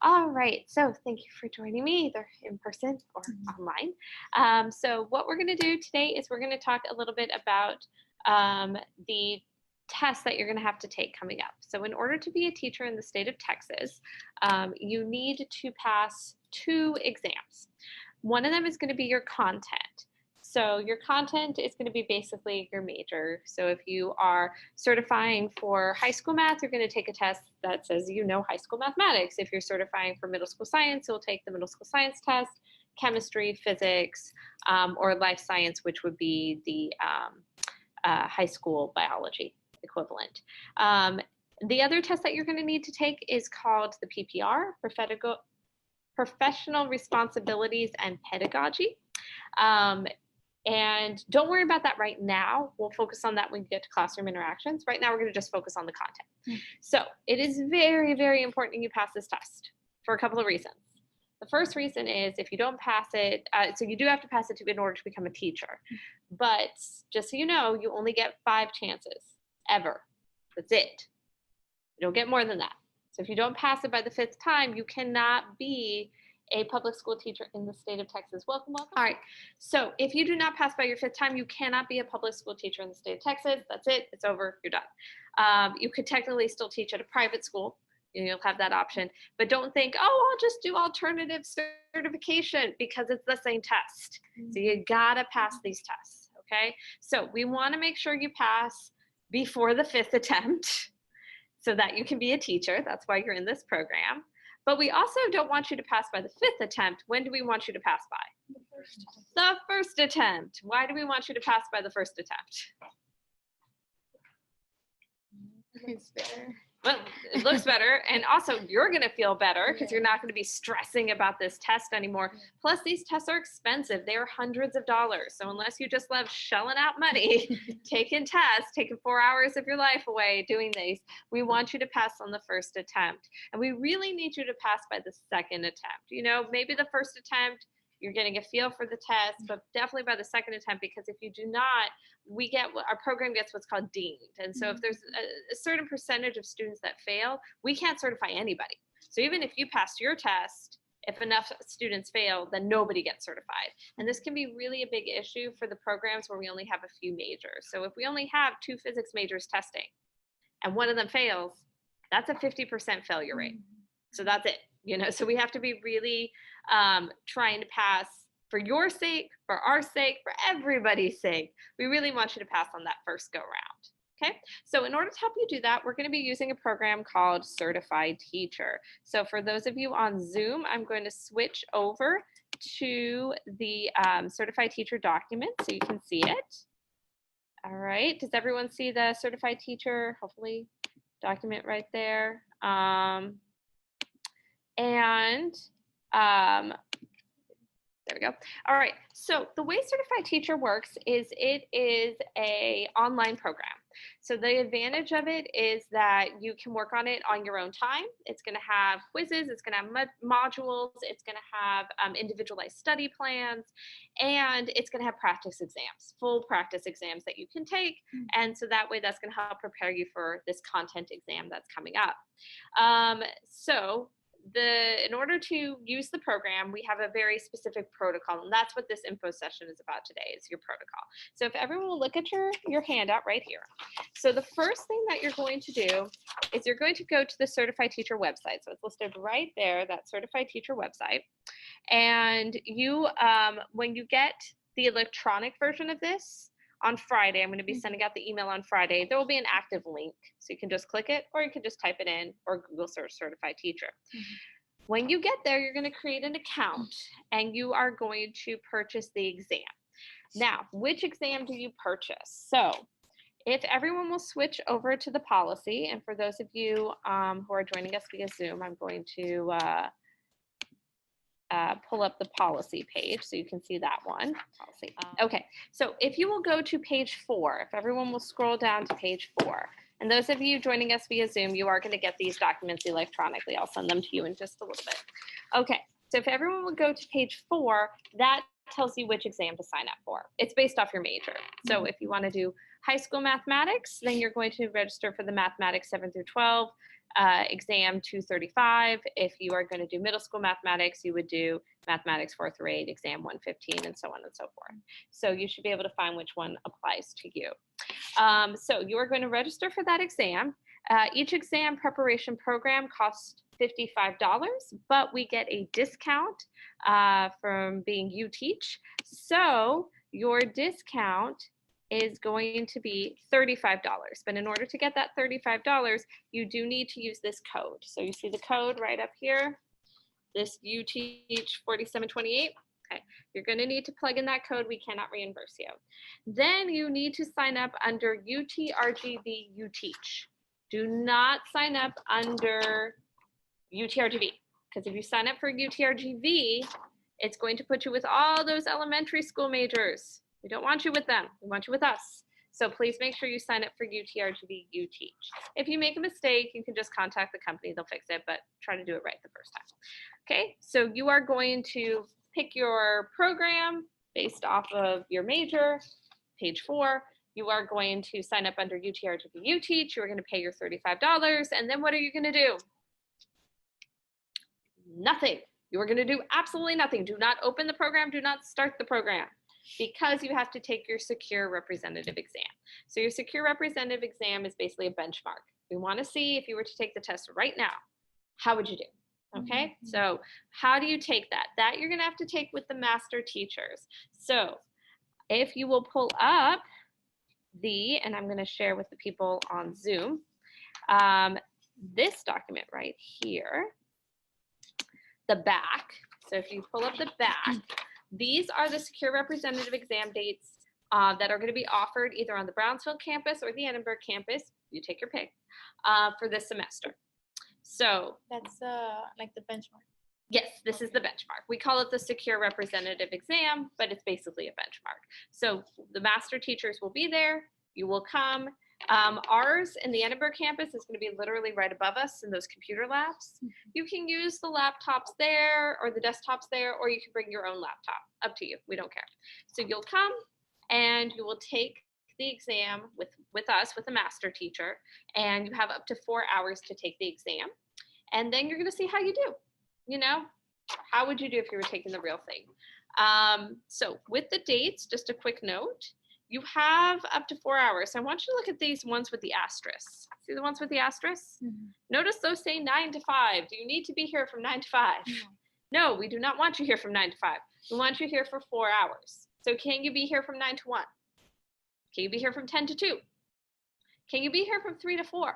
All right, so thank you for joining me either in person or online. So what we're going to do today is we're going to talk a little bit about the tests that you're going to have to take coming up. So in order to be a teacher in the state of Texas, you need to pass 2 exams. One of them is going to be your content. So your content is going to be basically your major. So if you are certifying for high school math, you're going to take a test that says you know high school mathematics. If you're certifying for middle school science, you'll take the middle school science test, chemistry, physics, or life science, which would be the high school biology equivalent. The other test that you're going to need to take is called the PPR, Professional Responsibilities and Pedagogy. And don't worry about that right now. We'll focus on that when we get to classroom interactions. Right now, we're going to just focus on the content. So it is very, very important you pass this test for a couple of reasons. The first reason is if you don't pass it, so you do have to pass it in order to become a teacher. But just so you know, you only get 5 chances ever. That's it. You don't get more than that. So if you don't pass it by the 5th time, you cannot be a public school teacher in the state of Texas. Welcome, welcome. All right, so if you do not pass by your 5th time, you cannot be a public school teacher in the state of Texas. That's it, it's over, you're done. You could technically still teach at a private school. You'll have that option, but don't think, oh, I'll just do alternative certification because it's the same test. So you gotta pass these tests, okay? So we wanna make sure you pass before the 5th attempt so that you can be a teacher. That's why you're in this program. But we also don't want you to pass by the 5th attempt. When do we want you to pass by? The first attempt. Why do we want you to pass by the 1st attempt? It's better. Well, it looks better, and also you're going to feel better because you're not going to be stressing about this test anymore. Plus, these tests are expensive. They are hundreds of dollars. So unless you just love shelling out money, taking tests, taking 4 hours of your life away doing these, we want you to pass on the 1st attempt. And we really need you to pass by the 2nd attempt. You know, maybe the 1st attempt, you're getting a feel for the test, but definitely by the 2nd attempt, because if you do not, our program gets what's called deemed. And so if there's a certain percentage of students that fail, we can't certify anybody. So even if you passed your test, if enough students fail, then nobody gets certified. And this can be really a big issue for the programs where we only have a few majors. So if we only have 2 physics majors testing and one of them fails, that's a 50% failure rate. So that's it. You know, so we have to be really trying to pass for your sake, for our sake, for everybody's sake. We really want you to pass on that first go round. Okay, so in order to help you do that, we're going to be using a program called Certify Teacher. So for those of you on Zoom, I'm going to switch over to the Certify Teacher document so you can see it. All right, does everyone see the Certify Teacher, hopefully, document right there? There we go. All right, so the way Certified Teacher works is it is an online program. So the advantage of it is that you can work on it on your own time. It's going to have quizzes, it's going to have modules, it's going to have individualized study plans, and it's going to have practice exams, full practice exams that you can take. And so that way that's going to help prepare you for this content exam that's coming up. In order to use the program, we have a very specific protocol, and that's what this info session is about today, is your protocol. So if everyone will look at your handout right here. So the first thing that you're going to do is you're going to go to the Certified Teacher website. So it's listed right there, that Certified Teacher website. And you, when you get the electronic version of this, on Friday, I'm going to be sending out the email on Friday. There will be an active link, so you can just click it, or you can just type it in, or Google search Certified Teacher. When you get there, you're going to create an account, and you are going to purchase the exam. Now, which exam do you purchase? So if everyone will switch over to the policy, and for those of you who are joining us via Zoom, I'm going to pull up the policy page so you can see that one. Policy. Okay, so if you will go to page 4, if everyone will scroll down to page 4, and those of you joining us via Zoom, you are going to get these documents electronically. I'll send them to you in just a little bit. Okay, so if everyone will go to page 4, that tells you which exam to sign up for. It's based off your major. So if you want to do high school mathematics, then you're going to register for the mathematics 7 through 12. exam 235. If you are going to do middle school mathematics, you would do mathematics 4 through 8, exam 115, and so on and so forth. So you should be able to find which one applies to you. So you are going to register for that exam. Each exam preparation program costs $55, but we get a discount from being UTeach. So your discount is going to be $35. But in order to get that $35, you do need to use this code. So you see the code right up here, this UTeach 4728. Okay, you're going to need to plug in that code. We cannot reimburse you. Then you need to sign up under UTRGV UTeach. Do not sign up under UTRGV, because if you sign up for UTRGV, it's going to put you with all those elementary school majors. We don't want you with them. We want you with us. So please make sure you sign up for UTRGV UTeach. If you make a mistake, you can just contact the company. They'll fix it, but try to do it right the first time. Okay, so you are going to pick your program based off of your major, page 4. You are going to sign up under UTRGV UTeach. You are going to pay your $35. And then what are you going to do? Nothing. You are going to do absolutely nothing. Do not open the program. Do not start the program, because you have to take your secure representative exam. So your secure representative exam is basically a benchmark. We want to see if you were to take the test right now, how would you do? Okay, so how do you take that? That you're going to have to take with the master teachers. So if you will pull up and I'm going to share with the people on Zoom, this document right here, the back. So if you pull up the back, these are the secure representative exam dates that are going to be offered either on the Brownsville campus or the Edinburgh campus. You take your pick for this semester. So That's like the benchmark. yes, this is the benchmark. We call it the secure representative exam, but it's basically a benchmark. So the master teachers will be there. You will come. Ours in the Edinburgh campus is going to be literally right above us in those computer labs. You can use the laptops there or the desktops there, or you can bring your own laptop. Up to you. We don't care. So you'll come and you will take the exam with us, with a master teacher, and you have up to 4 hours to take the exam. And then you're going to see how you do. You know, how would you do if you were taking the real thing? So with the dates, just a quick note. You have up to 4 hours. So I want you to look at these ones with the asterisks. See the ones with the asterisks? Notice those say 9 to 5. Do you need to be here from 9 to 5? No, we do not want you here from 9 to 5. We want you here for 4 hours. So can you be here from 9 to 1? Can you be here from 10 to 2? Can you be here from 3 to 4?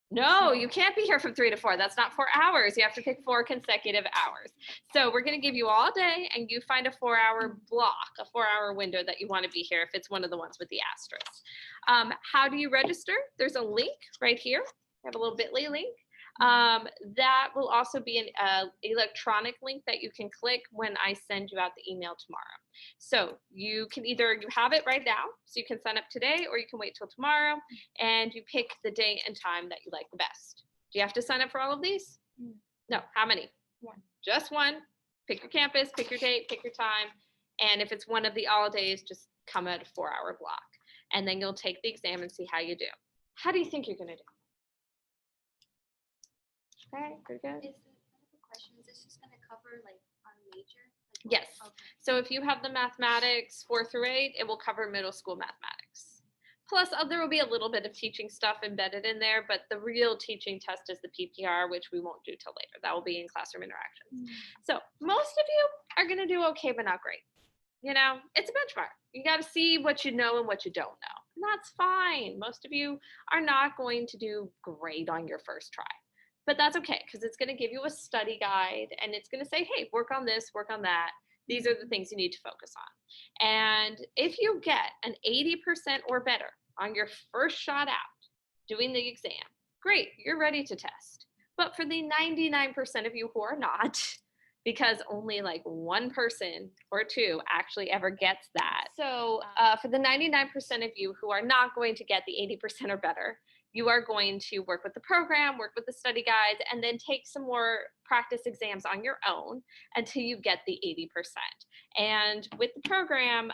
No, you can't be here from 3 to 4. That's not 4 hours. You have to pick 4 consecutive hours. So we're going to give you all day, and you find a 4-hour block, a 4-hour window that you want to be here if it's one of the ones with the asterisks. How do you register? There's a link right here. I have a little bit.ly link. That will also be an electronic link that you can click when I send you out the email tomorrow. So you can you have it right now, so you can sign up today, or you can wait till tomorrow, and you pick the day and time that you like the best. Do you have to sign up for all of these? No. How many? 1. Just 1. Pick your campus, pick your date, pick your time, and if it's one of the all days, just come at a 4-hour block, and then you'll take the exam and see how you do. How do you think you're going to do? Okay, very good. I have a question. Is this just going to cover like our major? Like, Yes. Okay. So if you have the mathematics 4 through 8, it will cover middle school mathematics. Plus, there will be a little bit of teaching stuff embedded in there, but the real teaching test is the PPR, which we won't do till later. That will be in classroom interactions. So most of you are going to do okay, but not great. You know, it's a benchmark. You got to see what you know and what you don't know. And that's fine. Most of you are not going to do great on your first try. But that's okay, because it's going to give you a study guide, and it's going to say, hey, work on this, work on that. These are the things you need to focus on. And if you get an 80% or better on your first shot out doing the exam, great, you're ready to test. But for the 99% of you who are not, because only like 1 person or 2 actually ever gets that. So for the 99% of you who are not going to get the 80% or better, you are going to work with the program, work with the study guides, and then take some more practice exams on your own until you get the 80%. And with the program,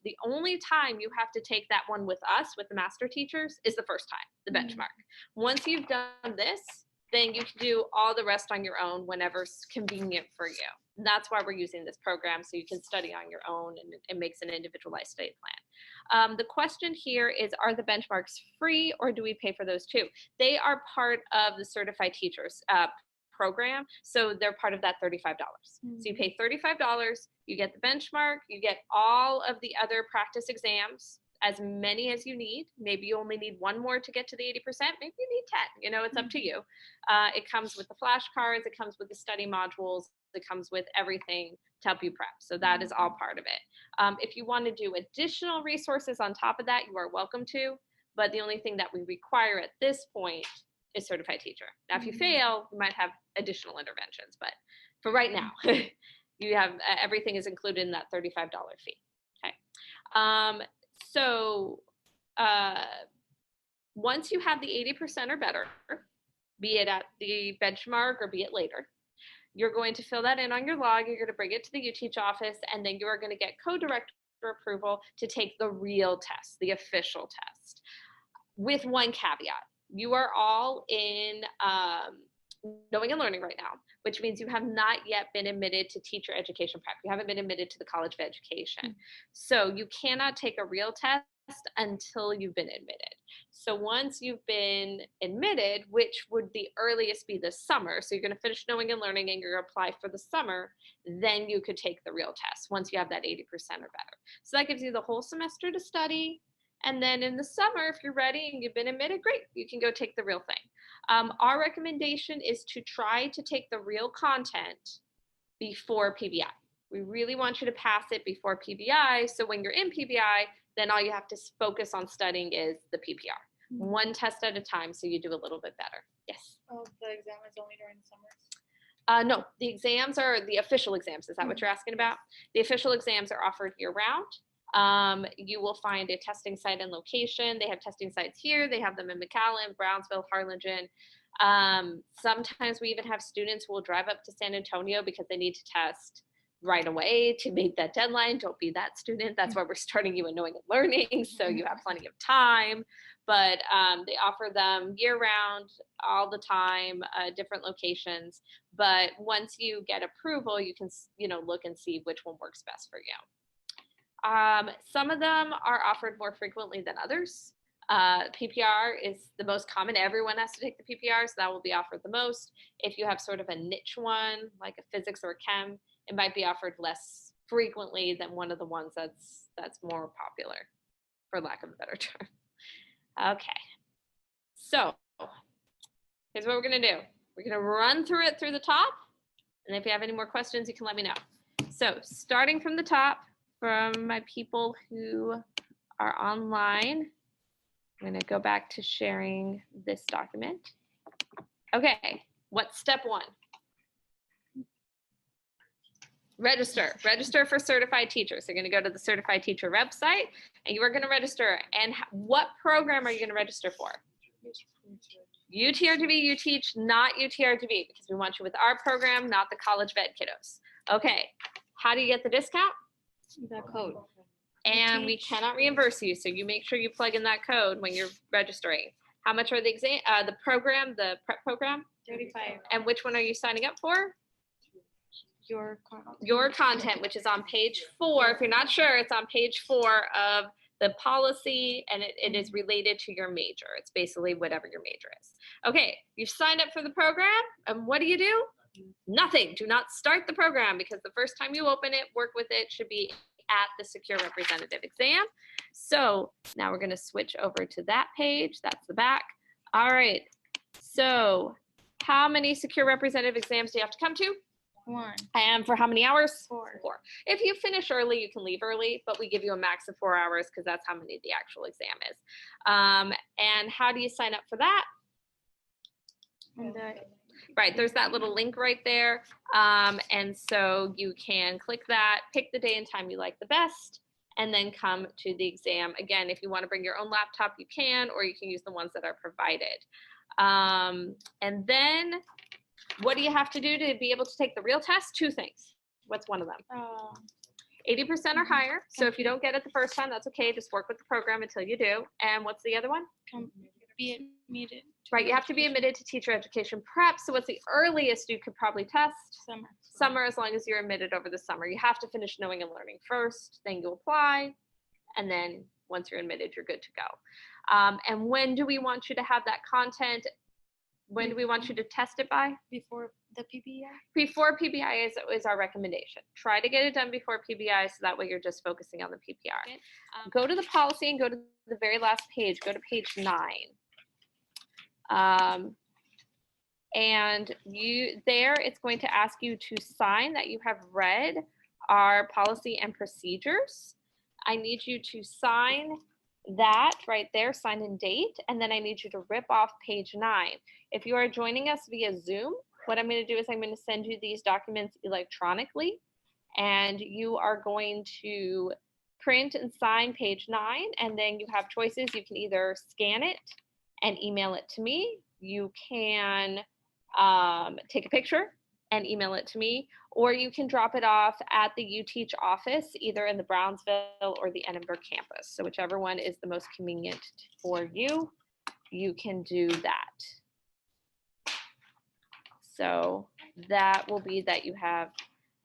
the only time you have to take that one with us, with the master teachers, is the first time, the benchmark. Once you've done this, then you can do all the rest on your own whenever's convenient for you. And that's why we're using this program, so you can study on your own, and it makes an individualized study plan. The question here is, are the benchmarks free, or do we pay for those too? They are part of the Certified Teachers program, so they're part of that $35. So you pay $35, you get the benchmark, you get all of the other practice exams, as many as you need. Maybe you only need one more to get to the 80%. Maybe you need 10. You know, it's up to you. It comes with the flashcards. It comes with the study modules. It comes with everything to help you prep. So that is all part of it. If you want to do additional resources on top of that, you are welcome to. But the only thing that we require at this point is certified teacher. Now, if you fail, you might have additional interventions. But for right now, you have everything is included in that $35 fee. Okay. So once you have the 80% or better, be it at the benchmark or be it later, you're going to fill that in on your log. You're going to bring it to the UTeach office, and then you are going to get co-director approval to take the real test, the official test, with one caveat. You are all in knowing and learning right now, which means you have not yet been admitted to teacher education prep. You haven't been admitted to the College of Education. So you cannot take a real test until you've been admitted. So once you've been admitted, which would the earliest be this summer, so you're going to finish knowing and learning and you're going to apply for the summer, then you could take the real test once you have that 80% or better. So that gives you the whole semester to study. And then in the summer, if you're ready and you've been admitted, great, you can go take the real thing. Our recommendation is to try to take the real content before PBI. We really want you to pass it before PBI. So when you're in PBI, then all you have to focus on studying is the PPR. One test at a time, so you do a little bit better. Yes? Oh, the exam is only during the summers? No, the exams are the official exams. Is that what you're asking about? The official exams are offered year-round. You will find a testing site and location. They have testing sites here. They have them in McAllen, Brownsville, Harlingen. Sometimes we even have students who will drive up to San Antonio because they need to test right away to make that deadline. Don't be that student. That's why we're starting you in knowing and learning, so you have plenty of time. But they offer them year-round, all the time, different locations. But once you get approval, you can, look and see which one works best for you. Some of them are offered more frequently than others. PPR is the most common. Everyone has to take the PPR, so that will be offered the most. If you have sort of a niche one, like a physics or a chem, it might be offered less frequently than one of the ones that's more popular, for lack of a better term. Okay, so here's what we're gonna do. We're gonna run through it through the top, and if you have any more questions, you can let me know. So starting from the top, from my people who are online, I'm gonna go back to sharing this document. Okay, what's step one? Register for certified teachers. So you're going to go to the certified teacher website and you are going to register. And what program are you going to register for? UTRGV UTeach, not UTRGV, because we want you with our program, not the College of Ed kiddos. Okay, how do you get the discount? The code. And we cannot reimburse you, so you make sure you plug in that code when you're registering. How much are the prep program? 35. And which one are you signing up for? Your content, which is on page 4. If you're not sure, it's on page 4 of the policy, and it is related to your major. It's basically whatever your major is. Okay, you've signed up for the program, and what do? Nothing. Do not start the program, because the first time you open it, work with it, should be at the Secure Representative exam. So now we're going to switch over to that page. That's the back. All right. So how many Secure Representative exams do you have to come to? 1. And for how many hours? 4. 4. If you finish early, you can leave early, but we give you a max of 4 hours because that's how many the actual exam is. And how do you sign up for that? Right, there's that little link right there. And so you can click that, pick the day and time you like the best, and then come to the exam. Again, if you want to bring your own laptop, you can, or you can use the ones that are provided. And then what do you have to do to be able to take the real test? 2 things. What's one of them? 80% or higher. So if you don't get it the first time, that's okay. Just work with the program until you do. And what's the other one? Be admitted. Right, you have to be admitted to teacher education prep. So what's the earliest you could probably test? Summer, as long as you're admitted over the summer. You have to finish knowing and learning first, then you apply, and then once you're admitted, you're good to go. And when do we want you to have that content? When do we want you to test it by? Before the PBI? Before PBI is our recommendation. Try to get it done before PBI so that way you're just focusing on the PPR. Okay. Go to the policy and go to the very last page. Go to page 9. And it's going to ask you to sign that you have read our policy and procedures. I need you to sign that right there, sign and date, and then I need you to rip off page 9. If you are joining us via Zoom, what I'm going to do is I'm going to send you these documents electronically, and you are going to print and sign page 9, and then you have choices. You can either scan it and email it to me. You can take a picture and email it to me, or you can drop it off at the UTeach office, either in the Brownsville or the Edinburgh campus. So whichever one is the most convenient for you, you can do that. So that will be that you have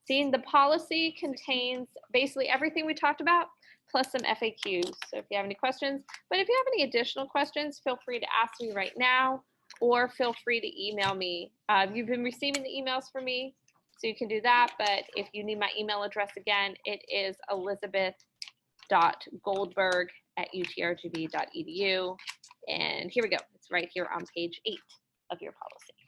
seen. The policy contains basically everything we talked about, plus some FAQs. So if you have any questions, but if you have any additional questions, feel free to ask me right now, or feel free to email me. You've been receiving the emails from me, so you can do that. But if you need my email address again, it is elizabeth.goldberg@utrgv.edu. And here we go. It's right here on page 8 of your policy.